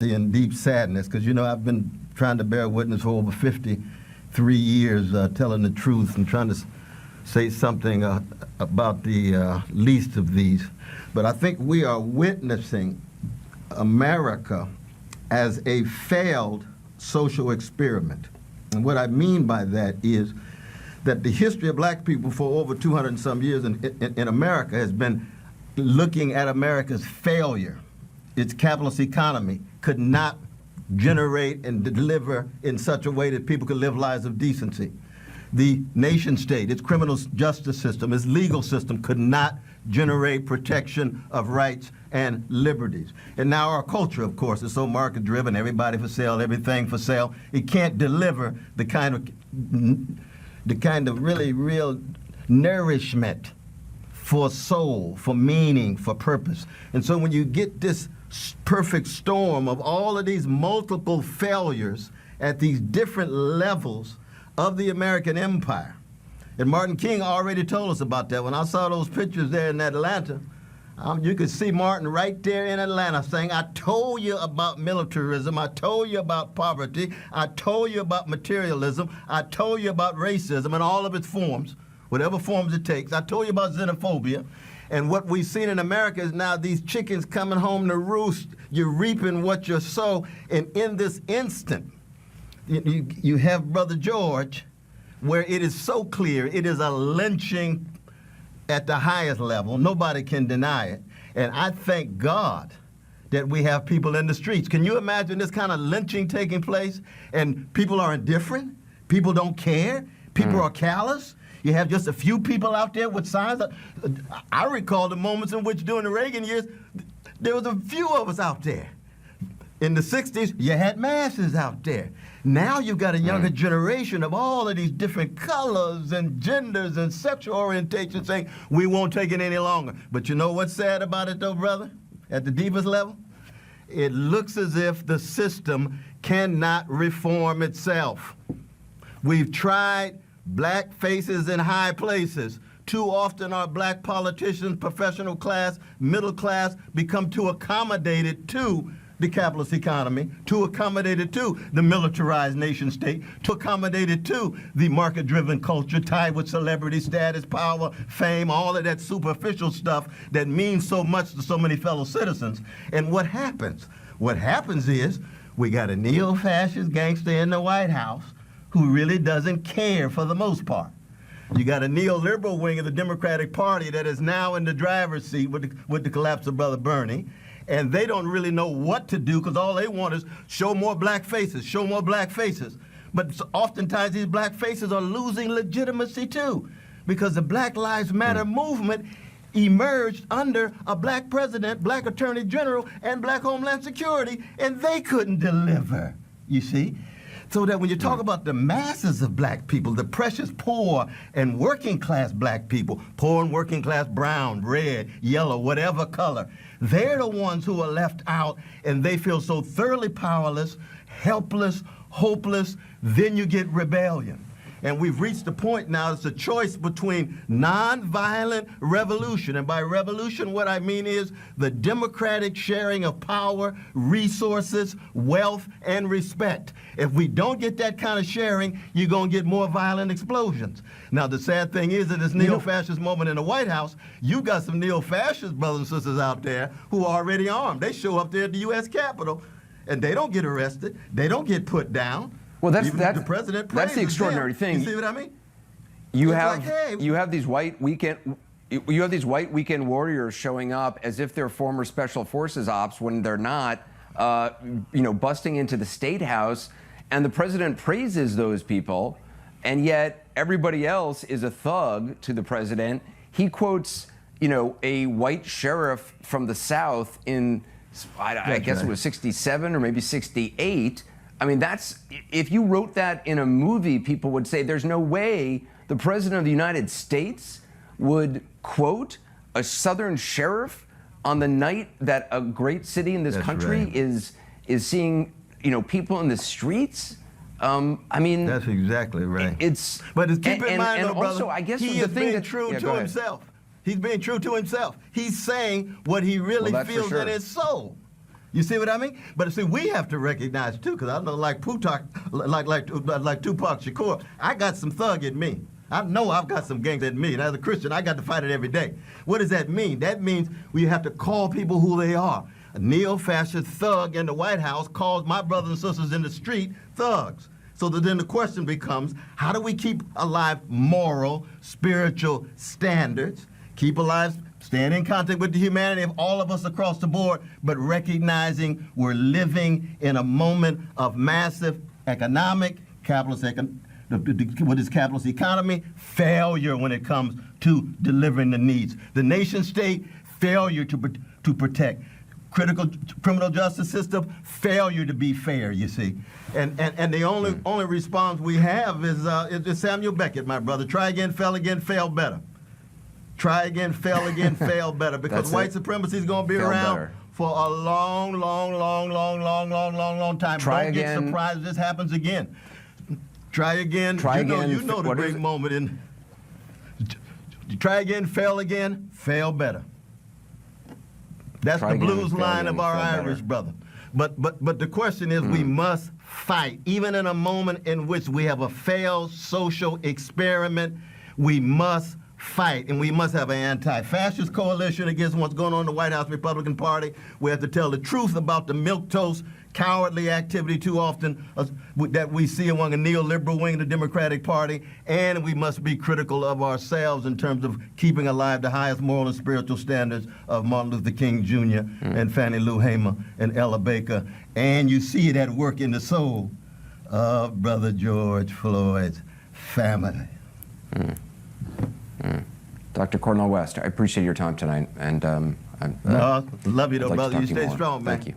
in deep sadness, because you know I've been trying to bear witness for over 53 years, telling the truth and trying to say something about the least of these. But I think we are witnessing America as a failed social experiment. And what I mean by that is that the history of black people for over 200 and some years in America has been looking at America's failure. Its capitalist economy could not generate and deliver in such a way that people could live lives of decency. The nation state, its criminal justice system, its legal system could not generate protection of rights and liberties. And now our culture, of course, is so market-driven, everybody for sale, everything for sale. It can't deliver the kind of really real nourishment for soul, for meaning, for purpose. And so when you get this perfect storm of all of these multiple failures at these different levels of the American empire, and Martin King already told us about that. When I saw those pictures there in Atlanta, you could see Martin right there in Atlanta saying, I told you about militarism, I told you about poverty, I told you about materialism, I told you about racism in all of its forms, whatever forms it takes. I told you about xenophobia. And what we've seen in America is now these chickens coming home to roost. You're reaping what you sow. And in this instant, you have Brother George, where it is so clear it is a lynching at the highest level. Nobody can deny it. And I thank God that we have people in the streets. Can you imagine this kind of lynching taking place? And people are indifferent. People don't care. People are callous. You have just a few people out there with signs. I recall the moments in which during the Reagan years, there was a few of us out there. In the 60s, you had masses out there. Now you've got a younger generation of all of these different colors and genders and sexual orientations saying, we won't take it any longer. But you know what's sad about it though, brother? At the deepest level? It looks as if the system cannot reform itself. We've tried black faces in high places. Too often our black politicians, professional class, middle class, become too accommodated to the capitalist economy, too accommodated to the militarized nation state, too accommodated to the market-driven culture tied with celebrity status, power, fame, all of that superficial stuff that means so much to so many fellow citizens. And what happens? What happens is we got a neo-fascist gangster in the White House who really doesn't care for the most part. You got a neoliberal wing of the Democratic Party that is now in the driver's seat with the collapse of Brother Bernie, and they don't really know what to do because all they want is show more black faces, show more black faces. But oftentimes these black faces are losing legitimacy too, because the Black Lives Matter movement emerged under a black president, black attorney general, and black Homeland Security, and they couldn't deliver, you see? So that when you talk about the masses of black people, the precious poor and working class black people, poor and working class brown, red, yellow, whatever color, they're the ones who are left out and they feel so thoroughly powerless, helpless, hopeless, then you get rebellion. And we've reached the point now, it's a choice between nonviolent revolution. And by revolution, what I mean is the democratic sharing of power, resources, wealth, and respect. If we don't get that kind of sharing, you're going to get more violent explosions. Now, the sad thing is, in this neo-fascist moment in the White House, you got some neo-fascist brothers and sisters out there who are already armed. They show up there at the U.S. Capitol, and they don't get arrested. They don't get put down. Well, that's the president. That's the extraordinary thing. You see what I mean? You have these white weekend warriors showing up as if they're former special forces ops when they're not. Busting into the State House, and the president praises those people, and yet everybody else is a thug to the president. He quotes, a white sheriff from the South in, I guess it was 67 or maybe 68. I mean, if you wrote that in a movie, people would say there's no way the president of the United States would quote a Southern sheriff on the night that a great city in this country is seeing, people in the streets. I mean, that's exactly right. But keep in mind, though, brother, also, I guess he is being true to himself. He's being true to himself. He's saying what he really feels in his soul. You see what I mean? But see, we have to recognize too, because I know, like Tupac Shakur, I got some thug in me. I know I've got some gangs in me, and as a Christian, I got to fight it every day. What does that mean? That means we have to call people who they are. A neo-fascist thug in the White House calls my brothers and sisters in the street thugs. So that then the question becomes, how do we keep alive moral, spiritual standards, keep alive, stand in contact with the humanity of all of us across the board, but recognizing we're living in a moment of massive economic, what is capitalist economy? Failure when it comes to delivering the needs. The nation state, failure to protect. Critical criminal justice system, failure to be fair, you see. And the only response we have is Samuel Beckett, my brother. Try again, fail better. Try again, fail better. Because white supremacy is going to be around for a long time. Don't get surprised if this happens again. Try again. You know the great moment in. Try again, fail better. That's the blues line of our Irish brother. But the question is, we must fight. Even in a moment in which we have a failed social experiment, we must fight, and we must have an anti-fascist coalition against what's going on in the White House Republican Party. We have to tell the truth about the milquetoast, cowardly activity too often that we see among a neoliberal wing of the Democratic Party, and we must be critical of ourselves in terms of keeping alive the highest moral and spiritual standards of Martin Luther King Jr. and Fannie Lou Hamer and Ella Baker, and you see it at work in the soul of Brother George Floyd's family. Dr. Cornel West, I appreciate your time tonight, and love you though, brother. You stay strong, man. Thank you.